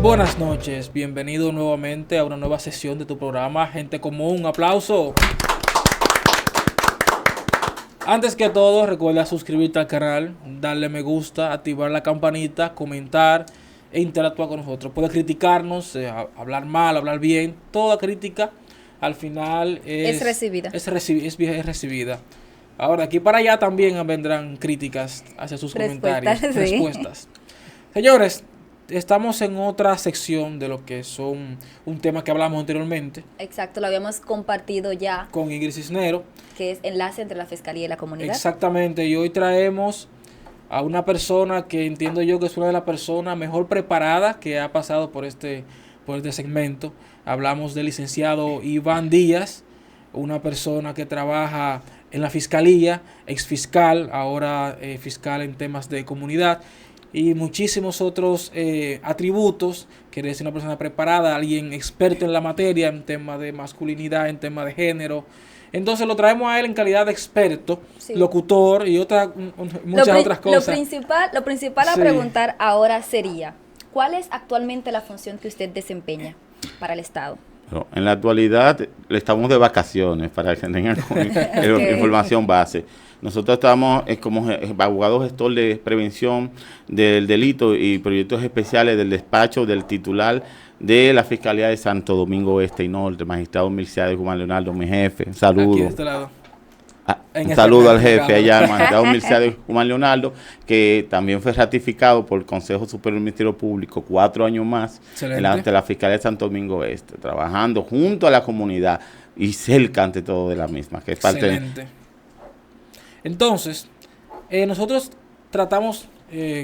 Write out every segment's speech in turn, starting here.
Buenas noches, bienvenido nuevamente a una nueva sesión de tu programa Gente Común. Un aplauso. Antes que todo, recuerda suscribirte al canal, darle me gusta, activar la campanita, comentar e interactuar con nosotros. Puedes criticarnos, hablar mal, hablar bien. Toda crítica al final es recibida. Es recibida. Ahora, aquí para allá también vendrán críticas hacia sus comentarios, respuestas. Señores, estamos en otra sección de lo que son un tema que hablamos anteriormente. Exacto, lo habíamos compartido ya. Con Ingrid Cisnero. Que es enlace entre la Fiscalía y la comunidad. Exactamente, y hoy traemos a una persona que entiendo yo que es una de las personas mejor preparadas que ha pasado por este segmento. Hablamos del licenciado Iván Díaz, una persona que trabaja en la Fiscalía, ex fiscal, ahora fiscal en temas de comunidad, y muchísimos otros atributos, que es una persona preparada, alguien experto en la materia, en temas de masculinidad, en temas de género. Entonces lo traemos a él en calidad de experto, sí, locutor y muchas otras cosas. Lo principal a preguntar ahora sería, ¿cuál es actualmente la función que usted desempeña para el Estado? Pero en la actualidad estamos de vacaciones, para que tengan información base. Nosotros estamos como abogado gestor de prevención del delito y proyectos especiales del despacho del titular de la Fiscalía de Santo Domingo Este y Norte, magistrado Milciades Guzmán Leonardo, mi jefe. Un saludo. Aquí de este lado. Un saludo al jefe allá, magistrado Milciades Guzmán Leonardo, que también fue ratificado por el Consejo Superior del Ministerio Público 4 años más ante la Fiscalía de Santo Domingo Este, trabajando junto a la comunidad y cerca ante todo de la misma, que es parte de... Entonces, nosotros tratamos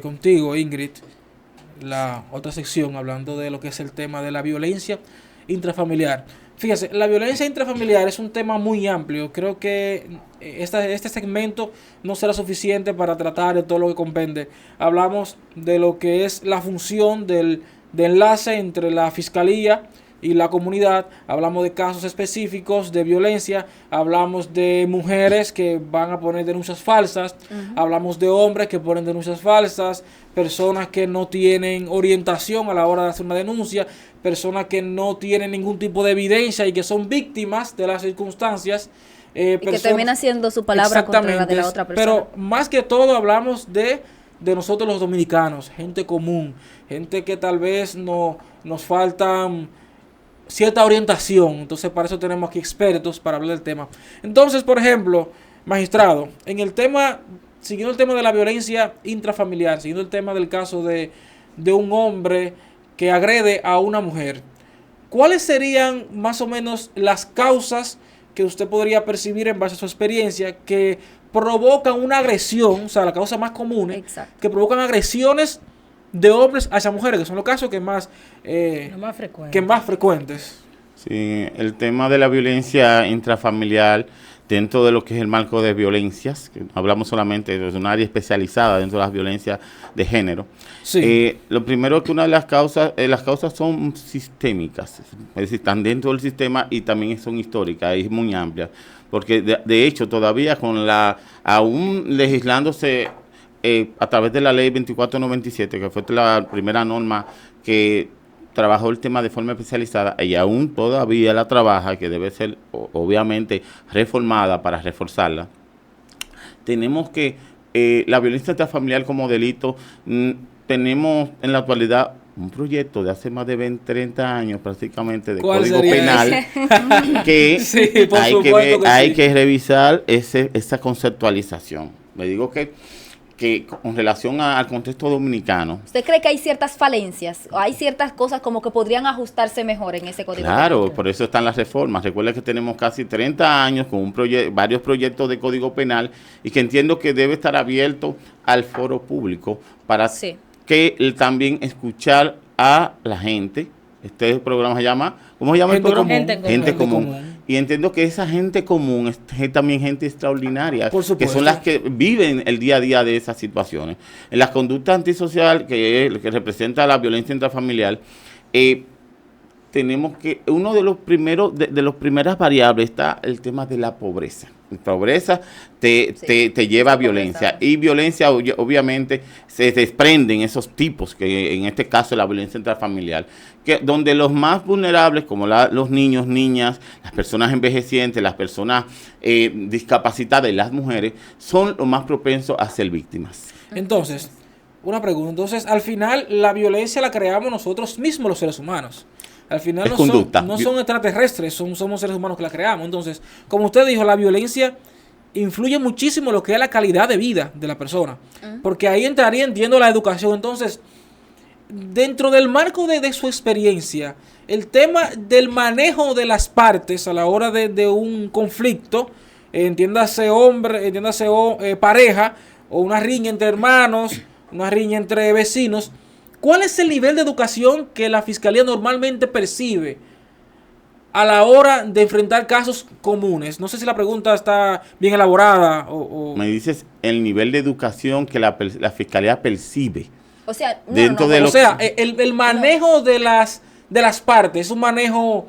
contigo, Ingrid, la otra sección, hablando de lo que es el tema de la violencia intrafamiliar. Fíjese, la violencia intrafamiliar es un tema muy amplio. Creo que este segmento no será suficiente para tratar de todo lo que comprende. Hablamos de lo que es la función de enlace entre la Fiscalía y la comunidad, hablamos de casos específicos de violencia, hablamos de mujeres que van a poner denuncias falsas, hablamos de hombres que ponen denuncias falsas, personas que no tienen orientación a la hora de hacer una denuncia, personas que no tienen ningún tipo de evidencia y que son víctimas de las circunstancias. Y que termina siendo su palabra contra la de la otra persona. Pero más que todo hablamos de nosotros los dominicanos, gente común, gente que tal vez nos faltan cierta orientación. Entonces para eso tenemos aquí expertos para hablar del tema. Entonces, por ejemplo, magistrado, en el tema, siguiendo el tema de la violencia intrafamiliar, siguiendo el tema del caso de un hombre que agrede a una mujer, ¿cuáles serían más o menos las causas que usted podría percibir en base a su experiencia que provocan una agresión, o sea, la causa más común, que provocan agresiones de hombres hacia mujeres, que son los casos que más frecuentes? Sí, el tema de la violencia intrafamiliar dentro de lo que es el marco de violencias, que hablamos solamente de un área especializada dentro de las violencias de género. Sí. Lo primero es que una de las causas son sistémicas, es decir, están dentro del sistema y también son históricas, es muy amplia, porque de hecho todavía aún legislándose a través de la ley 2497, que fue la primera norma que trabajó el tema de forma especializada y aún todavía la trabaja, que debe ser obviamente reformada para reforzarla. Tenemos que la violencia intrafamiliar como delito, tenemos en la actualidad un proyecto de hace más de 30 años prácticamente de Código Penal que sí, hay que revisar esa conceptualización. Me digo que con relación al contexto dominicano. ¿Usted cree que hay ciertas falencias? ¿O hay ciertas cosas como que podrían ajustarse mejor en ese código? Claro, penal? Por eso están las reformas. Recuerda que tenemos casi 30 años con varios proyectos de código penal y que entiendo que debe estar abierto al foro público para que también escuchar a la gente. Este programa se llama, ¿cómo se llama el programa? Gente común. Y entiendo que esa gente común es también gente extraordinaria, que son las que viven el día a día de esas situaciones. En las conductas antisociales que representa la violencia intrafamiliar, tenemos que, uno de los primeros, de las primeras variables está el tema de la pobreza. La pobreza te lleva a violencia, y violencia obviamente se desprenden esos tipos, que en este caso la violencia intrafamiliar, que donde los más vulnerables, como los niños, niñas, las personas envejecientes, las personas discapacitadas y las mujeres, son los más propensos a ser víctimas. Entonces, una pregunta. Entonces, al final, la violencia la creamos nosotros mismos, los seres humanos. Al final no son extraterrestres, somos seres humanos que la creamos. Entonces, como usted dijo, la violencia influye muchísimo en lo que es la calidad de vida de la persona. Porque ahí entraría, entiendo, la educación. Entonces, dentro del marco de su experiencia, el tema del manejo de las partes a la hora de un conflicto, entiéndase hombre, entiéndase pareja, o una riña entre hermanos, una riña entre vecinos, ¿cuál es el nivel de educación que la Fiscalía normalmente percibe a la hora de enfrentar casos comunes? No sé si la pregunta está bien elaborada o... Me dices el nivel de educación que la Fiscalía percibe. O sea, el manejo de las partes, es un manejo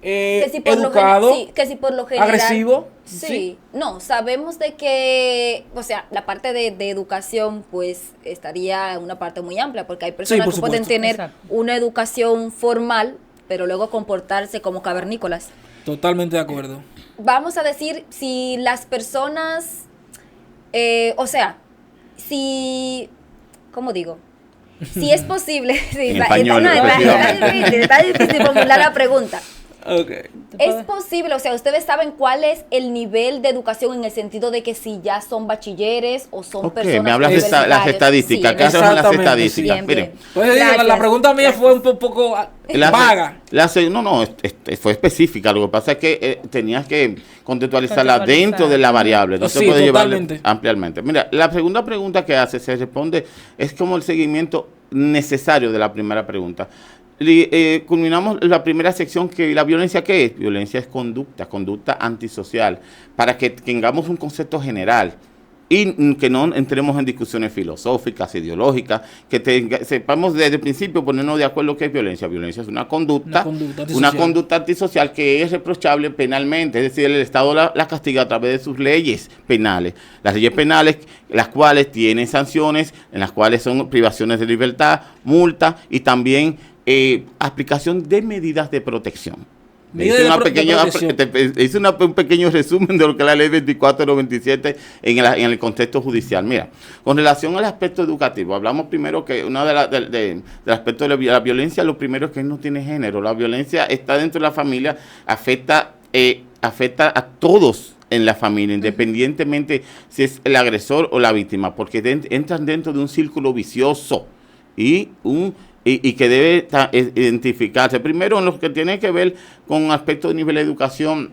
educado, que si por lo general, agresivo. Sí, no, sabemos de que, o sea, la parte de educación pues estaría en una parte muy amplia, porque hay personas que pueden tener una educación formal, pero luego comportarse como cavernícolas. Totalmente de acuerdo. Vamos a decir, si las personas, ¿cómo digo? Si es posible, está difícil formular la pregunta. Okay. Es posible, o sea, ustedes saben cuál es el nivel de educación en el sentido de que si ya son bachilleres o son personas. Me hablas de las estadísticas, ¿qué son las estadísticas? Bien. Pues la pregunta mía fue un poco vaga. Fue específica, lo que pasa es que tenías que contextualizarla dentro de la variable, no se puede llevar ampliamente. Mira, la segunda pregunta que se responde, es como el seguimiento necesario de la primera pregunta. Culminamos la primera sección, que la violencia, ¿qué es? Violencia es conducta antisocial, para que tengamos un concepto general y que no entremos en discusiones filosóficas, ideológicas, que sepamos desde el principio ponernos de acuerdo qué es violencia. Violencia es una conducta antisocial que es reprochable penalmente, es decir, el Estado la castiga a través de sus leyes penales. Las leyes penales, las cuales tienen sanciones, en las cuales son privaciones de libertad, multa y también aplicación de medidas de protección. Hice un pequeño resumen de lo que es la ley 2497 en el contexto judicial. Mira, con relación al aspecto educativo, hablamos primero que uno del aspecto de la violencia, lo primero es que no tiene género. La violencia está dentro de la familia, afecta a todos en la familia, independientemente si es el agresor o la víctima, porque entran dentro de un círculo vicioso y que debe identificarse. Primero, en lo que tiene que ver con aspectos de nivel de educación,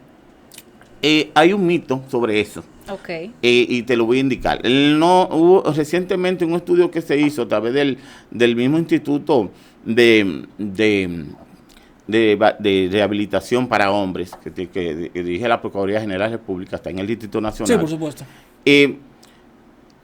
hay un mito sobre eso. Okay. Y te lo voy a indicar. Hubo recientemente un estudio que se hizo a través del mismo Instituto de Rehabilitación para Hombres, que dirige la Procuraduría General de la República, está en el Distrito Nacional. Sí, por supuesto.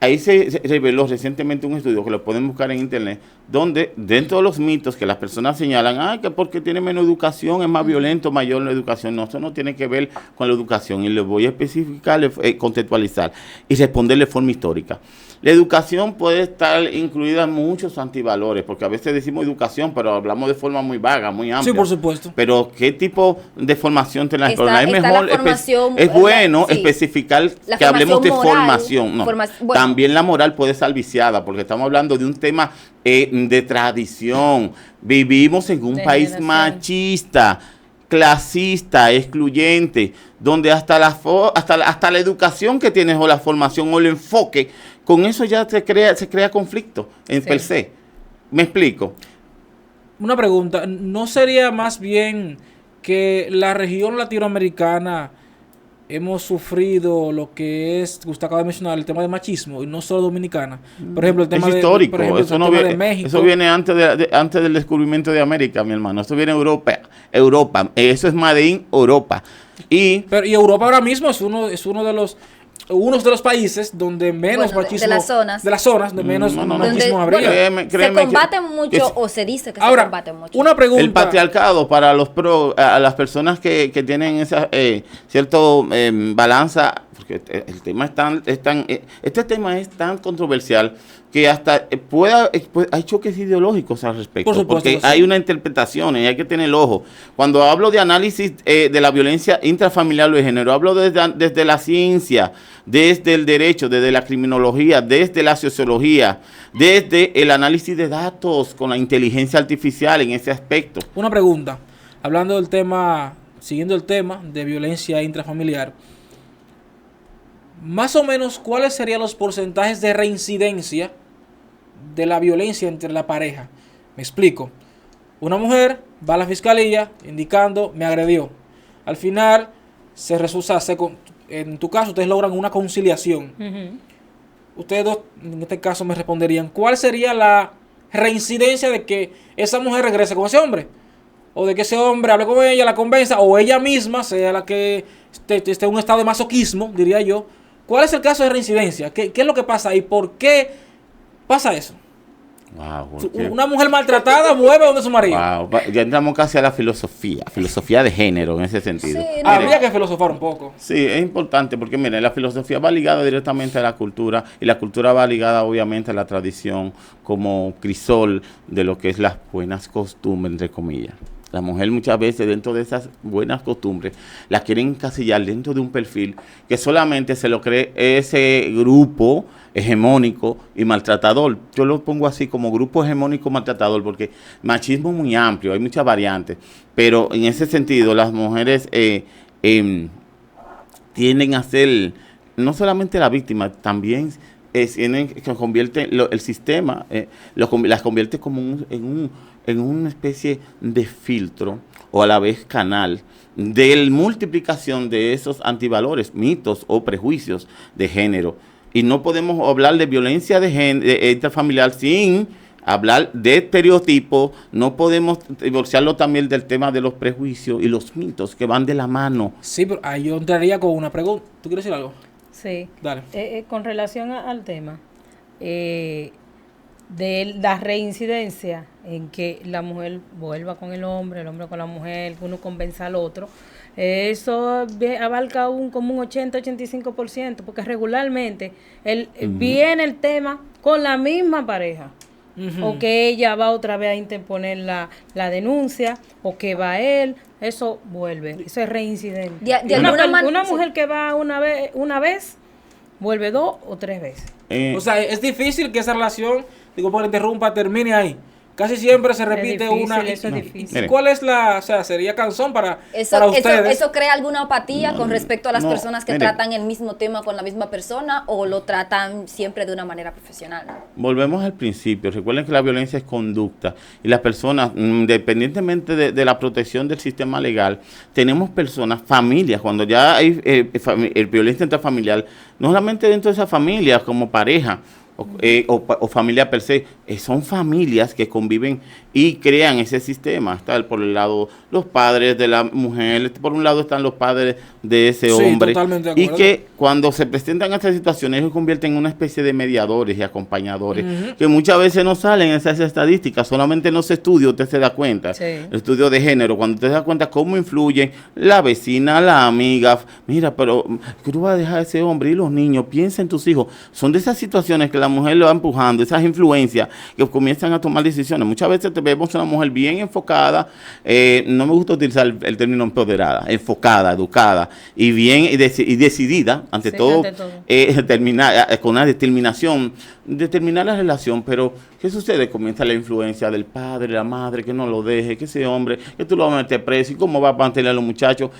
Ahí se reveló recientemente un estudio que lo pueden buscar en internet, donde dentro de los mitos que las personas señalan, que porque tiene menos educación es más violento, mayor la educación. No, eso no tiene que ver con la educación, y les voy a especificar, contextualizar y responderle de forma histórica. La educación puede estar incluida en muchos antivalores, porque a veces decimos educación, pero hablamos de forma muy vaga, muy amplia. Sí, por supuesto. Pero ¿qué tipo de formación tiene la escuela? Es bueno especificar que hablemos de formación. No. También la moral puede estar viciada, porque estamos hablando de un tema de tradición. Vivimos en un país machista, clasista, excluyente, donde hasta la educación que tienes, o la formación o el enfoque, con eso ya se crea conflicto per se. ¿Me explico? Una pregunta, ¿no sería más bien que la región latinoamericana hemos sufrido lo que usted acaba de mencionar, el tema de machismo, y no solo dominicana? Por ejemplo, el tema histórico, de México. Eso viene antes del descubrimiento de América, mi hermano. Eso viene de Europa. Eso es Made in Europa. Y Europa ahora mismo es uno de los uno de los países donde menos machismo... De las zonas. De las zonas donde menos machismo habría. Bueno, se combate mucho o se dice que ahora, se combate mucho. Una pregunta. El patriarcado para a las personas que tienen esa cierto balanza, porque el tema este tema es tan controversial que hasta hay choques ideológicos al respecto, por supuesto, porque hay una interpretación y hay que tener el ojo. Cuando hablo de análisis de la violencia intrafamiliar o de género, hablo desde la ciencia, desde el derecho, desde la criminología, desde la sociología, desde el análisis de datos con la inteligencia artificial en ese aspecto. Una pregunta, hablando del tema, siguiendo el tema de violencia intrafamiliar, más o menos, ¿cuáles serían los porcentajes de reincidencia de la violencia entre la pareja? Me explico. Una mujer va a la fiscalía indicando me agredió. Al final se resulta, en tu caso ustedes logran una conciliación. Ustedes dos en este caso me responderían, ¿cuál sería la reincidencia de que esa mujer regrese con ese hombre? O de que ese hombre hable con ella, la convenza, o ella misma sea la que esté en un estado de masoquismo, diría yo. ¿Cuál es el caso de reincidencia? ¿Qué es lo que pasa ahí? ¿Por qué pasa eso? Wow, una mujer maltratada vuelve donde su marido. Wow, ya entramos casi a la filosofía de género en ese sentido. Sí, habría que filosofar un poco. Sí, es importante porque miren, la filosofía va ligada directamente a la cultura y la cultura va ligada obviamente a la tradición como crisol de lo que es las buenas costumbres, entre comillas. La mujer muchas veces dentro de esas buenas costumbres las quieren encasillar dentro de un perfil que solamente se lo cree ese grupo hegemónico y maltratador. Yo lo pongo así como grupo hegemónico maltratador porque machismo es muy amplio, hay muchas variantes, pero en ese sentido las mujeres tienden a ser no solamente la víctima, también que convierte el sistema, las convierte como en una especie de filtro o a la vez canal de multiplicación de esos antivalores, mitos o prejuicios de género. Y no podemos hablar de violencia de género, intrafamiliar sin hablar de estereotipos. No podemos divorciarlo también del tema de los prejuicios y los mitos que van de la mano. Sí, pero ahí yo entraría con una pregunta. ¿Tú quieres decir algo? Sí. Dale. Con relación al tema de la reincidencia en que la mujer vuelva con el hombre con la mujer, que uno convenza al otro, eso abarca como un 80-85%, porque regularmente viene el tema con la misma pareja. O que ella va otra vez a interponer la denuncia, o que va él, eso vuelve, eso es reincidente. Una mujer que va una vez, vuelve 2 o 3 veces. O sea, es difícil que esa relación, digo, por interrumpa, termine ahí. Casi siempre se repite eso es difícil. ¿Y cuál es o sea, sería cansón para ustedes? ¿Eso crea alguna apatía con respecto a las personas que tratan el mismo tema con la misma persona o lo tratan siempre de una manera profesional? Volvemos al principio. Recuerden que la violencia es conducta y las personas, independientemente de la protección del sistema legal, tenemos personas, familias, cuando ya hay violencia intrafamiliar, no solamente dentro de esa familia, como pareja, o familia per se, son familias que conviven y crean ese sistema. Está por el lado los padres de la mujer, por un lado están los padres de ese hombre, totalmente de acuerdo. Y que cuando se presentan estas situaciones se convierten en una especie de mediadores y acompañadores, que muchas veces no salen en esas estadísticas, solamente en los estudios usted se da cuenta, el estudio de género, cuando usted se da cuenta cómo influyen la vecina, la amiga, mira, pero que tú vas a dejar a ese hombre y los niños, piensa en tus hijos, son de esas situaciones que la mujer lo va empujando, esas influencias que comienzan a tomar decisiones. Muchas veces vemos una mujer bien enfocada, no me gusta utilizar el término empoderada, enfocada, educada y bien y decidida, ante todo. Con una determinación, determinar la relación, pero ¿qué sucede? Comienza la influencia del padre, la madre, que no lo deje, que ese hombre, que tú lo vas a meter preso y cómo va a mantener a los muchachos.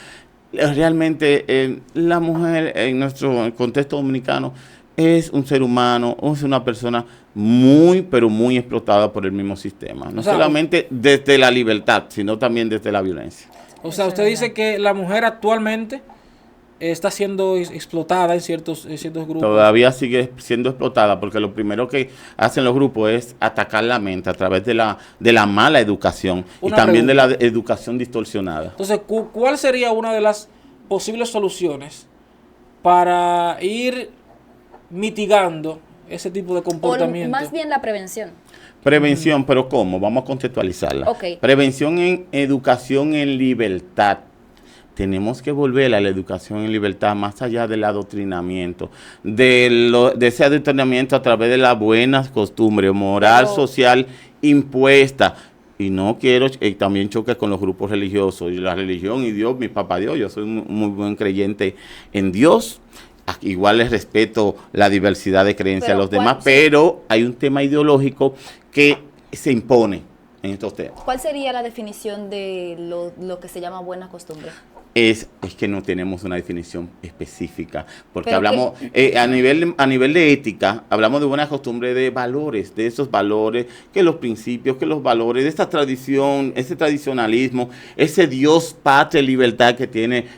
Realmente la mujer en nuestro contexto dominicano es un ser humano, es una persona muy, pero muy explotada por el mismo sistema. No solamente desde la libertad, sino también desde la violencia. O sea, usted dice que la mujer actualmente está siendo explotada en ciertos grupos. Todavía sigue siendo explotada porque lo primero que hacen los grupos es atacar la mente a través de la mala educación y también de la educación distorsionada. Entonces, ¿cuál sería una de las posibles soluciones para ir mitigando ese tipo de comportamiento? O más bien la prevención. Prevención, pero ¿cómo? Vamos a contextualizarla. Okay. Prevención en educación en libertad. Tenemos que volver a la educación en libertad más allá del adoctrinamiento, de ese adoctrinamiento a través de las buenas costumbres, moral, social impuesta. Y no quiero, también choque con los grupos religiosos. Y la religión y Dios, mi papá Dios, yo soy un muy buen creyente en Dios. Igual les respeto la diversidad de creencias a los demás, pero hay un tema ideológico que se impone en estos temas. ¿Cuál sería la definición de lo que se llama buena costumbre? Es que no tenemos una definición específica, porque hablamos a nivel de ética, hablamos de buena costumbre, de valores, de esos valores, que los principios, que los valores, de esta tradición, ese tradicionalismo, ese Dios, patria, libertad que tiene,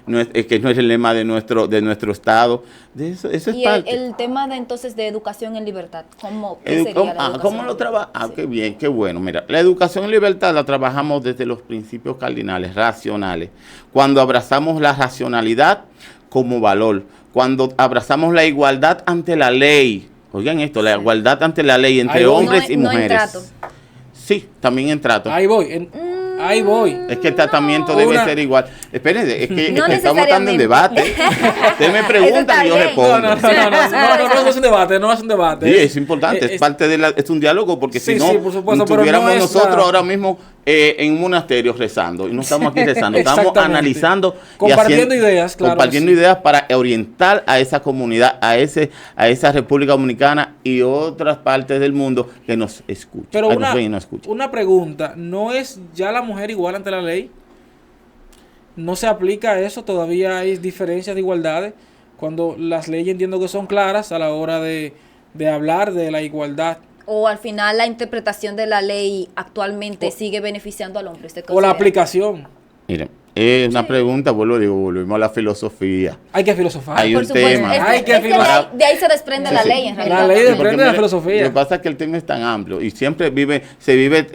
que no es el lema de nuestro estado, de eso es parte. Y el tema entonces de educación en libertad, ¿qué sería la educación? ¿Cómo lo trabaja? Sí. Qué bien, qué bueno. Mira, la educación en libertad la trabajamos desde los principios cardinales, racionales. Cuando abrazamos la racionalidad como valor, cuando abrazamos la igualdad ante la ley, oigan esto, la igualdad ante la ley entre hombres y mujeres. No en trato. Sí, también en trato. Ahí voy. Ahí voy. Es que el tratamiento debe ser igual. Espérense, es que estamos estando en debate. Usted me pregunta y yo respondo. No es un debate, no es un debate. Sí, es importante, es parte es un diálogo, porque si no, por supuesto, estuviéramos nosotros ahora mismo en un monasterio rezando, y no estamos aquí rezando, estamos analizando compartiendo ideas, claro. Compartiendo ideas para orientar a esa comunidad, a esa República Dominicana y otras partes del mundo que nos escuchan. Pero una pregunta, ¿no es ya la mujer igual ante la ley? ¿No se aplica eso? ¿Todavía hay diferencias de igualdades? Cuando las leyes entiendo que son claras a la hora de hablar de la igualdad. O al final la interpretación de la ley actualmente sigue beneficiando al hombre. O la aplicación. Miren, una pregunta, volvemos a la filosofía. Hay que filosofar. Hay un tema. De ahí se desprende la ley, en realidad. La ley desprende la filosofía. Lo que pasa es que el tema es tan amplio y siempre se vive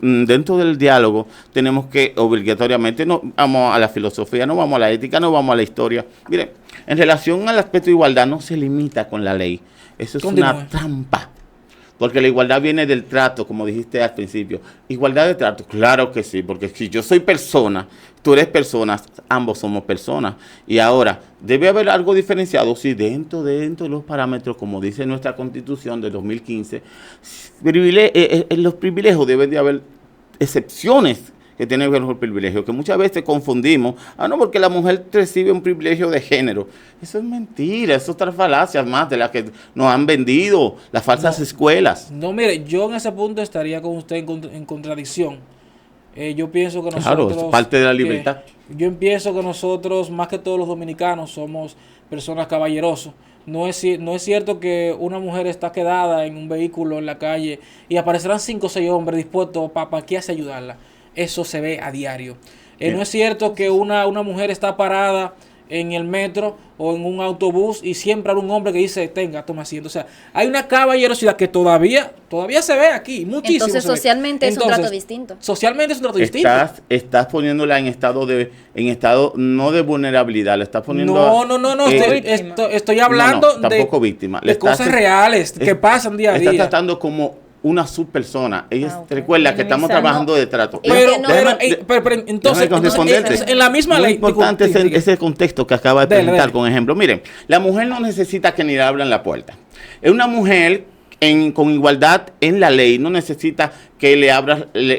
dentro del diálogo. Tenemos que obligatoriamente, no vamos a la filosofía, no vamos a la ética, no vamos a la historia. Miren, en relación al aspecto de igualdad no se limita con la ley. Eso es una trampa. Porque la igualdad viene del trato, como dijiste al principio. Igualdad de trato, claro que sí, porque si yo soy persona, tú eres persona, ambos somos personas. Y ahora, ¿debe haber algo diferenciado? Sí, dentro de los parámetros, como dice nuestra Constitución de 2015, los privilegios deben de haber excepciones que tienen que ver con el privilegio, que muchas veces confundimos, porque la mujer recibe un privilegio de género. Eso es mentira, eso es otra falacia más de las que nos han vendido las falsas escuelas. No, mire, yo en ese punto estaría con usted en contradicción. Yo pienso que nosotros... Claro, es parte de la libertad. Yo pienso que nosotros, más que todos los dominicanos, somos personas caballerosas. No es cierto que una mujer está quedada en un vehículo en la calle y aparecerán 5 o 6 hombres dispuestos para que hace ayudarla. Eso se ve a diario. No es cierto que una mujer está parada en el metro o en un autobús y siempre hay un hombre que dice, toma asiento. O sea, hay una caballerosidad que todavía se ve aquí, muchísimo. Entonces, socialmente es un trato distinto. Socialmente es un trato distinto. Estás poniéndola en estado no de vulnerabilidad, la estás poniendo... No, estoy hablando tampoco víctima. De cosas reales que pasan día a día. Estás tratando como una subpersona. Recuerda que estamos trabajando de trato. Pero entonces en la misma ley. Lo importante es ese contexto que acaba de presentar con ejemplo. Miren, la mujer no necesita que ni le abran la puerta. Es una mujer con igualdad en la ley, no necesita que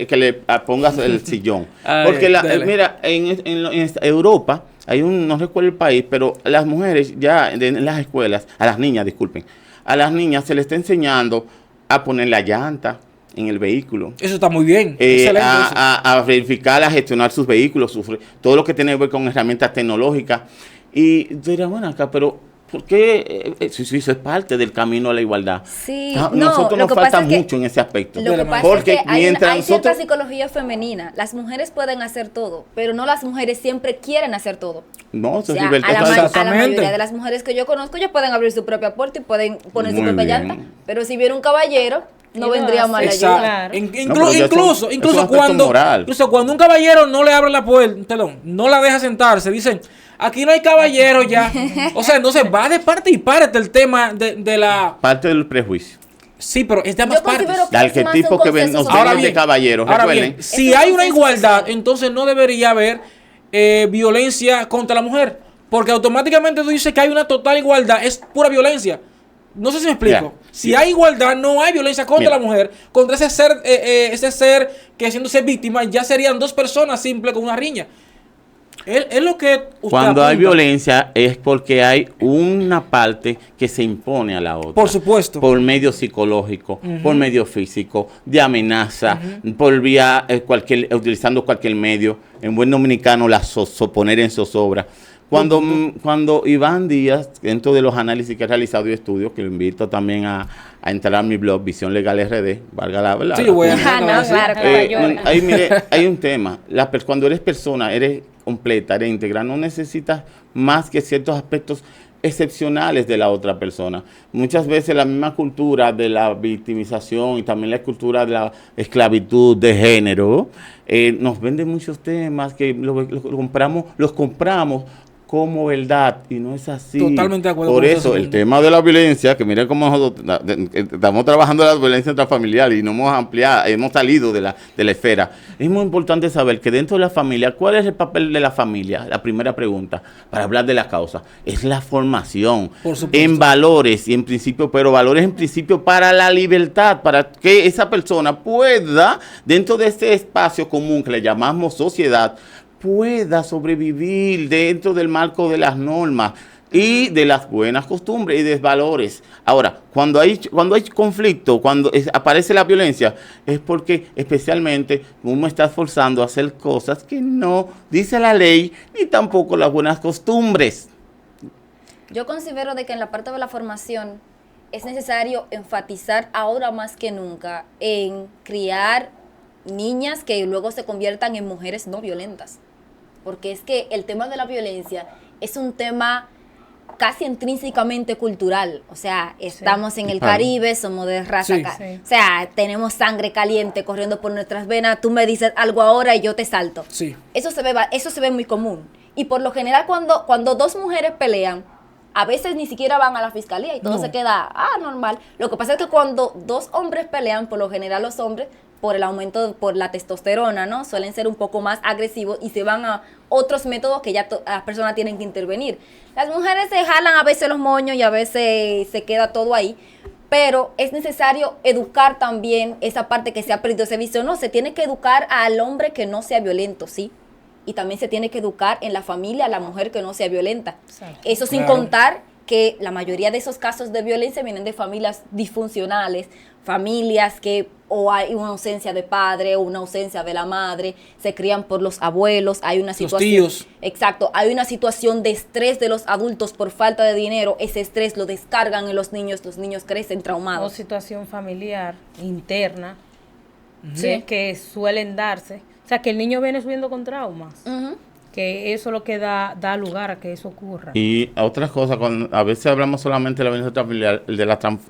que le pongas el sillón. Porque mira, en Europa, no recuerdo el país, pero las mujeres ya en las escuelas, a las niñas se les está enseñando a poner la llanta en el vehículo. Eso está muy bien. A verificar, a gestionar sus vehículos, todo lo que tiene que ver con herramientas tecnológicas. Y dirán, bueno, acá, pero ¿por qué? Sí, eso es parte del camino a la igualdad. Sí, nosotros nos falta mucho en ese aspecto. Lo que pasa es que hay cierta psicología femenina. Las mujeres pueden hacer todo, pero no las mujeres siempre quieren hacer todo. No, eso es libertad. A la mayoría de las mujeres que yo conozco, ellos pueden abrir su propia puerta y pueden poner su propia llanta. Pero si viene un caballero no vendría mal ayuda. Claro. Incluso cuando un caballero no le abre la puerta, perdón, no la deja sentarse, dicen, aquí no hay caballero ya. O sea, entonces va de parte y parte el tema de la... Parte del prejuicio. Sí, pero es de ambas partes. El arquetipo que nos ven de caballeros. Ahora bien, si hay una igualdad, entonces no debería haber violencia contra la mujer. Porque automáticamente tú dices que hay una total igualdad, es pura violencia. No sé si me explico. Mira, si hay igualdad, no hay violencia contra la mujer. Contra ese ser que siéndose víctima, ya serían dos personas simples con una riña. Es lo que usted cuando apunta. Hay violencia es porque hay una parte que se impone a la otra. Por supuesto. Por medio psicológico, por medio físico, de amenaza, por vía utilizando cualquier medio. En buen dominicano, poner en zozobra. Cuando Iván Díaz, dentro de los análisis que ha realizado y estudios, que lo invito también a entrar a mi blog, Visión Legal RD, valga la verdad. Sí, voy a hay un tema. Cuando eres persona, eres completa, eres íntegra, no necesitas más que ciertos aspectos excepcionales de la otra persona. Muchas veces la misma cultura de la victimización y también la cultura de la esclavitud de género nos vende muchos temas que los compramos como verdad y no es así. Totalmente de acuerdo. Por eso el tema de la violencia, que miren cómo estamos trabajando la violencia intrafamiliar y no hemos ampliado, hemos salido de la esfera. Es muy importante saber que dentro de la familia, ¿cuál es el papel de la familia? La primera pregunta, para hablar de la causa, es la formación en valores y en principio, pero valores en principio para la libertad, para que esa persona pueda, dentro de este espacio común que le llamamos sociedad, pueda sobrevivir dentro del marco de las normas y de las buenas costumbres y de valores. Ahora, cuando hay conflicto, cuando aparece la violencia, es porque especialmente uno está forzando a hacer cosas que no dice la ley ni tampoco las buenas costumbres. Yo considero de que en la parte de la formación es necesario enfatizar ahora más que nunca en criar niñas que luego se conviertan en mujeres no violentas. Porque es que el tema de la violencia es un tema casi intrínsecamente cultural. O sea, estamos en el Caribe, somos de raza o sea, tenemos sangre caliente corriendo por nuestras venas. Tú me dices algo ahora y yo te salto. Sí. Eso se ve muy común. Y por lo general cuando dos mujeres pelean, a veces ni siquiera van a la fiscalía y todo se queda normal. Lo que pasa es que cuando dos hombres pelean, por lo general los hombres, por el aumento, por la testosterona, ¿no? Suelen ser un poco más agresivos y se van a otros métodos que ya las personas tienen que intervenir. Las mujeres se jalan a veces los moños y a veces se queda todo ahí, pero es necesario educar también esa parte que se ha perdido ese vicio. No, se tiene que educar al hombre que no sea violento, ¿sí? Y también se tiene que educar en la familia a la mujer que no sea violenta. Exacto. Eso sin contar que la mayoría de esos casos de violencia vienen de familias disfuncionales, familias que o hay una ausencia de padre o una ausencia de la madre, se crían por los abuelos, hay una situación, los tíos. Exacto, hay una situación de estrés de los adultos por falta de dinero, ese estrés lo descargan en los niños crecen traumados. O situación familiar interna, Sí. que suelen darse, o sea, que el niño viene subiendo con traumas. Que eso es lo que da lugar a que eso ocurra. Y otras cosas, a veces hablamos solamente de la violencia familiar,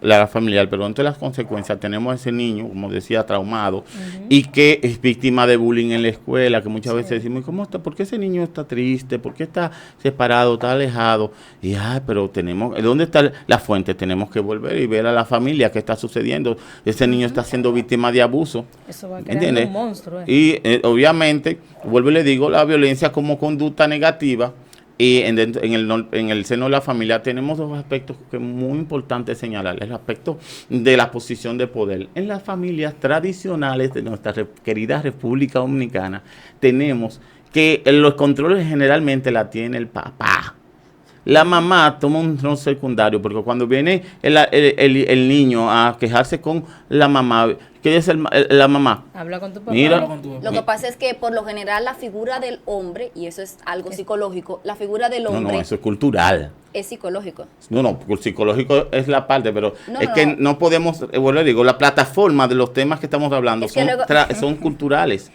la familiar, pero entre las consecuencias tenemos a ese niño, como decía, traumado, y que es víctima de bullying en la escuela, que muchas veces decimos, ¿cómo está? ¿Por qué ese niño está triste? ¿Por qué está separado, está alejado? Y, pero ¿dónde está la fuente? Tenemos que volver y ver a la familia qué está sucediendo. Ese niño está siendo víctima de abuso. Eso va a crear un monstruo. Y obviamente, vuelvo y le digo, la violencia como conducta negativa y en el seno de la familia tenemos dos aspectos que es muy importante señalar. El aspecto de la posición de poder. En las familias tradicionales de nuestra querida República Dominicana tenemos que los controles generalmente la tiene el papá. La mamá toma un rol secundario, porque cuando viene el niño a quejarse con la mamá, ¿qué dice la mamá? Habla con tu papá. Mira, Lo que pasa es que por lo general la figura del hombre, y eso es algo psicológico, la figura del hombre... No, eso es cultural. Es psicológico. No, psicológico es la parte, pero que no podemos, bueno, digo, la plataforma de los temas que estamos hablando son culturales.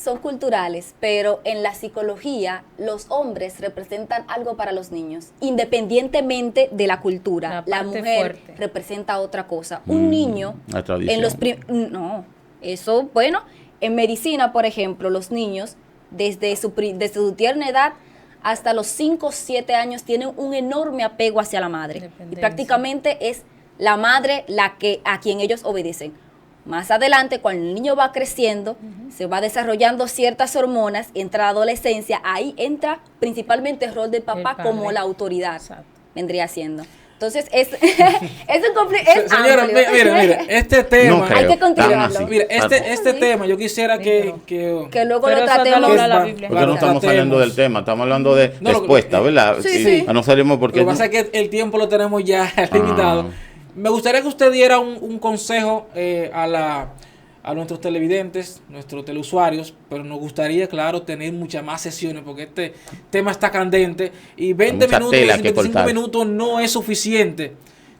son culturales, pero en la psicología los hombres representan algo para los niños, independientemente de la cultura. La mujer representa otra cosa. Un niño, la tradición. No, eso, bueno, en medicina, por ejemplo, los niños, desde su tierna edad hasta los 5 o 7 años, tienen un enorme apego hacia la madre. Y prácticamente es la madre a quien ellos obedecen. Más adelante, cuando el niño va creciendo, se va desarrollando ciertas hormonas, entra la adolescencia, ahí entra principalmente el rol del papá como la autoridad. Exacto. Vendría siendo. Entonces, es un conflicto. Señora, mire, este tema. Hay que continuarlo. Mire, este tema, yo quisiera que luego lo tratemos. Porque no estamos saliendo del tema, estamos hablando de respuesta, ¿verdad? Sí. No salimos porque. Lo que pasa es que el tiempo lo tenemos ya limitado. Me gustaría que usted diera un consejo a nuestros televidentes, nuestros teleusuarios, pero nos gustaría, claro, tener muchas más sesiones porque este tema está candente y 20 minutos, 25 minutos no es suficiente.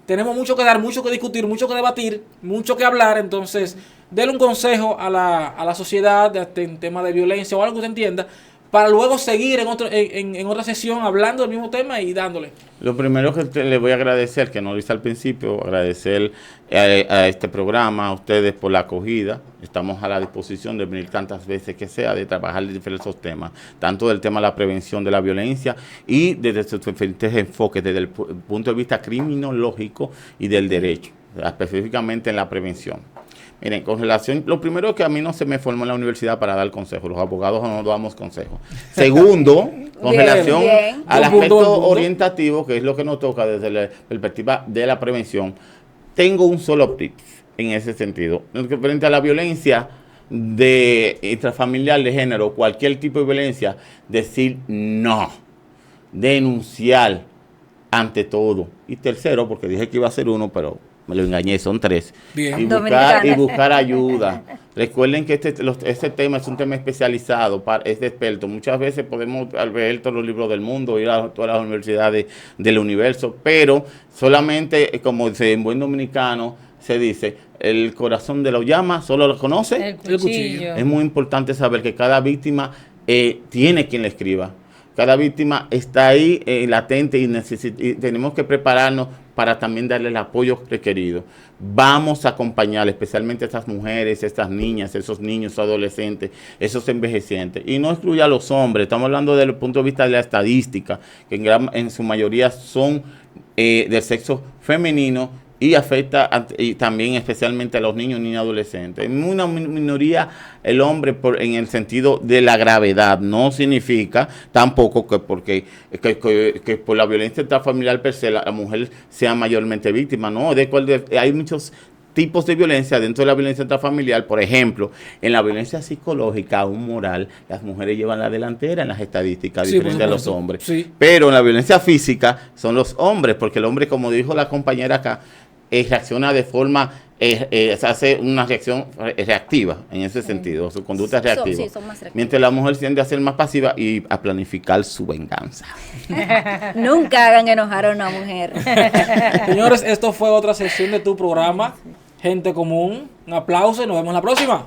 Tenemos mucho que dar, mucho que discutir, mucho que debatir, mucho que hablar. Entonces, déle un consejo a la sociedad en tema de violencia o algo que usted entienda, para luego seguir en otra sesión hablando del mismo tema y dándole. Lo primero que le voy a agradecer, que no lo hice al principio, agradecer a este programa, a ustedes por la acogida. Estamos a la disposición de venir tantas veces que sea, de trabajar de diferentes temas, tanto del tema de la prevención de la violencia y desde sus diferentes enfoques, desde el punto de vista criminológico y del derecho, específicamente en la prevención. Miren, con relación, lo primero es que a mí no se me formó en la universidad para dar consejos, los abogados no damos consejos. Segundo, con relación al aspecto orientativo, que es lo que nos toca desde la perspectiva de la prevención, tengo un solo tip en ese sentido. Frente a la violencia intrafamiliar de género, cualquier tipo de violencia, decir no, denunciar ante todo. Y tercero, porque dije que iba a ser uno, pero me lo engañé, son 3. Bien. Y buscar ayuda. Recuerden que este tema es un tema especializado, es de expertos. Muchas veces podemos leer todos los libros del mundo, ir a todas las universidades del universo, pero solamente, como dice en buen dominicano, se dice, el corazón de la llama solo lo conoce el cuchillo. Es muy importante saber que cada víctima tiene quien le escriba. Cada víctima está ahí latente y tenemos que prepararnos para también darle el apoyo requerido. Vamos a acompañar especialmente a estas mujeres, estas niñas, esos niños, adolescentes, esos envejecientes. Y no excluya a los hombres, estamos hablando desde el punto de vista de la estadística, que en su mayoría son del sexo femenino, y afecta y también especialmente a los niños y niñas adolescentes. En una minoría el hombre en el sentido de la gravedad. No significa tampoco que por la violencia intrafamiliar per se la mujer sea mayormente víctima. No, hay muchos tipos de violencia dentro de la violencia intrafamiliar. Por ejemplo, en la violencia psicológica o moral, las mujeres llevan la delantera en las estadísticas, diferente a los hombres. Sí. Pero en la violencia física son los hombres, porque el hombre, como dijo la compañera acá, reacciona de forma, hace una reacción reactiva en ese sentido, su conducta es reactiva. Son más reactivas. Mientras la mujer tiende a ser más pasiva y a planificar su venganza. Nunca hagan enojar a una mujer. Señores, esto fue otra sesión de tu programa, Gente Común. Un aplauso y nos vemos la próxima.